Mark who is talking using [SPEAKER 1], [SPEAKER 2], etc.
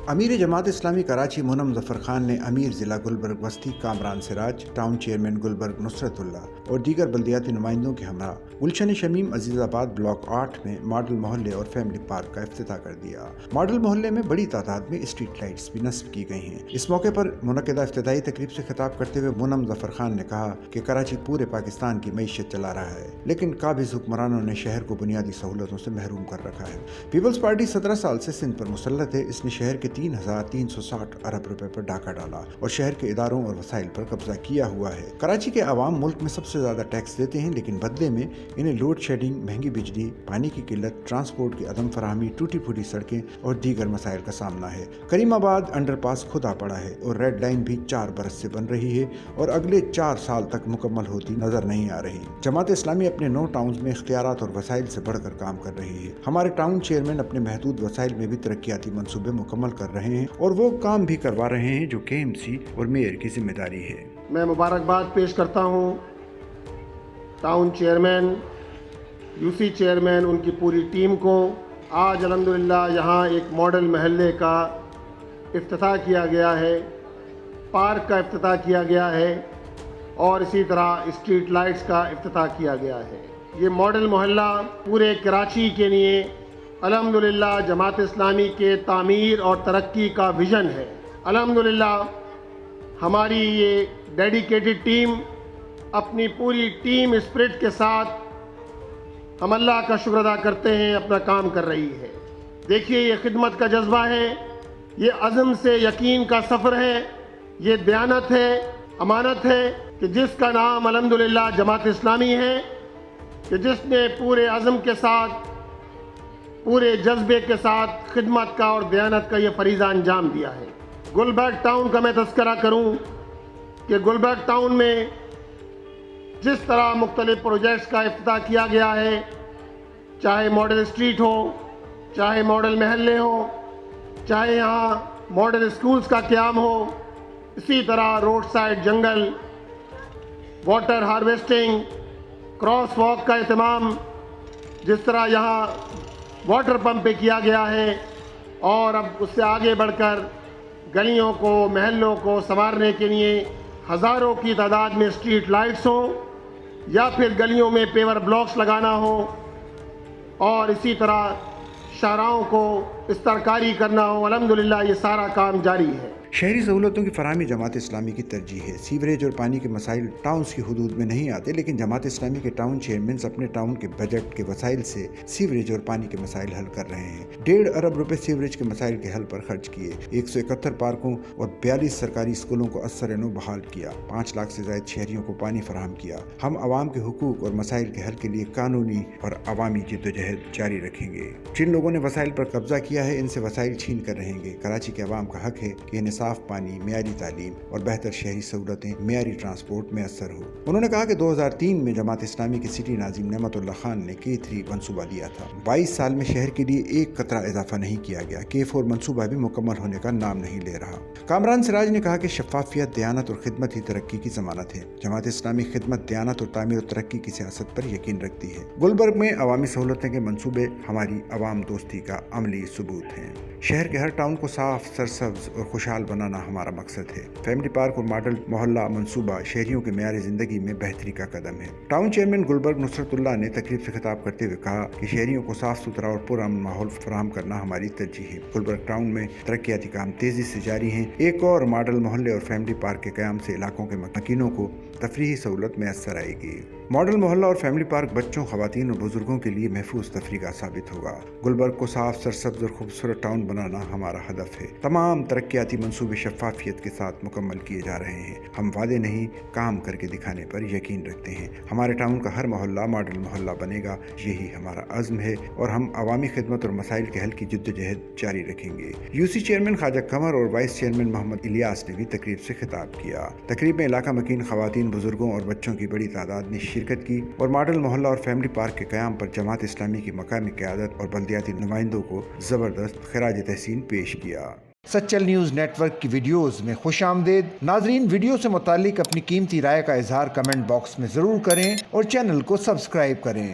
[SPEAKER 1] امیر جماعت اسلامی کراچی مونم ظفر خان نے امیر ضلع گلبرگ وسطی کامران سراج، ٹاؤن چیئرمین گلبرگ نصرت اللہ اور دیگر بلدیاتی نمائندوں کے ہمراہ گلشن شمیم عزیز آباد بلاک 8 میں ماڈل محلے اور فیملی پارک کا افتتاح کر دیا۔ ماڈل محلے میں بڑی تعداد میں اسٹریٹ لائٹس بھی نصب کی گئی ہیں۔ اس موقع پر منعقدہ افتتاحی تقریب سے خطاب کرتے ہوئے مونم ظفر خان نے کہا کہ کراچی پورے پاکستان کی معیشت چلا رہا ہے، لیکن قابض حکمرانوں نے شہر کو بنیادی سہولتوں سے محروم کر رکھا ہے۔ پیپلز پارٹی 17 سال سے سندھ پر مسلط ہے۔ اس نے شہر کے 3,360 ارب روپے پر ڈاکہ ڈالا اور شہر کے اداروں اور وسائل پر قبضہ کیا ہوا ہے۔ کراچی کے عوام ملک میں سب سے زیادہ ٹیکس دیتے ہیں، لیکن بدلے میں انہیں لوڈ شیڈنگ، مہنگی بجلی، پانی کی قلت، ٹرانسپورٹ کی عدم فراہمی، ٹوٹی پھوٹی سڑکیں اور دیگر مسائل کا سامنا ہے۔ کریم آباد انڈر پاس کھدا پڑا ہے اور ریڈ لائن بھی 4 برس سے بن رہی ہے اور اگلے 4 سال تک مکمل ہوتی نظر نہیں آ رہی۔ جماعت اسلامی اپنے 9 ٹاؤنز میں اختیارات اور وسائل سے بڑھ کر کام کر رہی ہے۔ ہمارے ٹاؤن چیئرمین اپنے محدود وسائل میں بھی ترقیاتی منصوبے مکمل کر رہے ہیں اور وہ کام بھی کروا رہے ہیں جو KMC اور میئر کی ذمہ داری ہے۔
[SPEAKER 2] میں مبارکباد پیش کرتا ہوں ٹاؤن چیئرمین، UC چیئرمین، ان کی پوری ٹیم کو۔ آج الحمدللہ یہاں ایک ماڈل محلے کا افتتاح کیا گیا ہے، پارک کا افتتاح کیا گیا ہے اور اسی طرح اسٹریٹ لائٹس کا افتتاح کیا گیا ہے۔ یہ ماڈل محلہ پورے کراچی کے لیے الحمدللہ جماعت اسلامی کے تعمیر اور ترقی کا ویژن ہے۔ الحمدللہ ہماری یہ ڈیڈیکیٹڈ ٹیم اپنی پوری ٹیم اسپرٹ کے ساتھ ہم اللہ کا شکر ادا کرتے ہیں اپنا کام کر رہی ہے۔ دیکھیے، یہ خدمت کا جذبہ ہے، یہ عزم سے یقین کا سفر ہے، یہ دیانت ہے، امانت ہے کہ جس کا نام الحمدللہ جماعت اسلامی ہے، کہ جس نے پورے عزم کے ساتھ، پورے جذبے کے ساتھ خدمت کا اور دیانت کا یہ فریضہ انجام دیا ہے۔ گلبرگ ٹاؤن کا میں تذکرہ کروں کہ گلبرگ ٹاؤن میں جس طرح مختلف پروجیکٹس کا افتتاح کیا گیا ہے، چاہے ماڈل اسٹریٹ ہو، چاہے ماڈل محلے ہو، چاہے یہاں ماڈل اسکولز کا قیام ہو، اسی طرح روڈ سائڈ جنگل، واٹر ہارویسٹنگ، کراس واک کا اہتمام، جس طرح یہاں واٹر پمپ پہ کیا گیا ہے، اور اب اس سے آگے بڑھ کر گلیوں کو، محلوں کو سنوارنے کے لیے ہزاروں کی تعداد میں اسٹریٹ لائٹس ہوں یا پھر گلیوں میں پیور بلاکس لگانا ہو، اور اسی طرح شاہراہوں کو استرکاری کرنا ہو، الحمدللہ یہ سارا کام جاری ہے۔
[SPEAKER 1] شہری سہولتوں کی فراہمی جماعت اسلامی کی ترجیح ہے۔ سیوریج اور پانی کے مسائل ٹاؤنز کی حدود میں نہیں آتے، لیکن جماعت اسلامی کے ٹاؤن چیئرمینز اپنے ٹاؤن کے بجٹ کے وسائل سے سیوریج اور پانی کے مسائل حل کر رہے ہیں۔ 1.5 ارب روپے سیوریج کے مسائل کے حل پر خرچ کیے، 171 پارکوں اور 42 سرکاری اسکولوں کو اثر نو بحال کیا، 5 لاکھ سے زائد شہریوں کو پانی فراہم کیا۔ ہم عوام کے حقوق اور مسائل کے حل کے لیے قانونی اور عوامی جدوجہد جاری رکھیں گے۔ جن لوگوں نے وسائل پر قبضہ کیا ہے، ان سے وسائل چھین کر رہیں گے۔ کراچی کے عوام کا حق ہے کہ انہیں صاف پانی، معیاری تعلیم اور بہتر شہری سہولتیں، معیاری ٹرانسپورٹ میسر ہو۔ انہوں نے کہا کہ 2003 میں جماعت اسلامی کے سٹی ناظم نعمت اللہ خان نے K3 منصوبہ دیا تھا۔ 22 سال میں شہر کے لیے ایک قطرہ اضافہ نہیں کیا گیا۔ K4 منصوبہ بھی مکمل ہونے کا نام نہیں لے رہا۔ کامران سراج نے کہا کہ شفافیت، دیانت اور خدمت ہی ترقی کی ضمانت ہے۔ جماعت اسلامی خدمت، دیانت اور تعمیر و ترقی کی سیاست پر یقین رکھتی ہے۔ گلبرگ میں عوامی سہولتیں کے منصوبے ہماری عوام دوستی کا عملی ثبوت ہیں۔ شہر کے ہر ٹاؤن کو صاف، سرسبز اور خوشحال بنانا ہمارا مقصد ہے۔ فیملی پارک اور ماڈل محلہ منصوبہ شہریوں کے معیار زندگی میں بہتری کا قدم ہے۔ ٹاؤن چیئرمین گلبرگ نصرت اللہ نے تقریب سے خطاب کرتے ہوئے کہا کہ شہریوں کو صاف ستھرا اور پرامن ماحول فراہم کرنا ہماری ترجیح ہے۔ گلبرگ ٹاؤن میں ترقیاتی کام تیزی سے جاری ہیں۔ ایک اور ماڈل محلے اور فیملی پارک کے قیام سے علاقوں کے مکینوں کو تفریحی سہولت میسر آئے گی۔ ماڈل محلہ اور فیملی پارک بچوں، خواتین اور بزرگوں کے لیے محفوظ تفریح کا ثابت ہوگا۔ گلبرگ کو صاف، سرسبز اور خوبصورت ٹاؤن بنانا ہمارا ہدف ہے۔ تمام ترقیاتی منصوبے شفافیت کے ساتھ مکمل کیے جا رہے ہیں۔ ہم وعدے نہیں، کام کر کے دکھانے پر یقین رکھتے ہیں۔ ہمارے ٹاؤن کا ہر محلہ ماڈل محلہ بنے گا، یہی ہمارا عزم ہے اور ہم عوامی خدمت اور مسائل کے حل کی جدوجہد جاری رکھیں گے۔ UC چیئرمین خواجہ قمر اور وائس چیئرمین محمد الیاس نے بھی تقریب سے خطاب کیا۔ تقریب میں علاقہ مکین خواتین، بزرگوں اور بچوں کی بڑی تعداد نے شرکت کی اور ماڈل محلہ اور فیملی پارک کے قیام پر جماعت اسلامی کی مقامی قیادت اور بلدیاتی نمائندوں کو زبردست خراج تحسین پیش کیا۔
[SPEAKER 3] سچل نیوز نیٹ ورک کی ویڈیوز میں خوش آمدید۔ ناظرین، ویڈیو سے متعلق اپنی قیمتی رائے کا اظہار کمنٹ باکس میں ضرور کریں اور چینل کو سبسکرائب کریں۔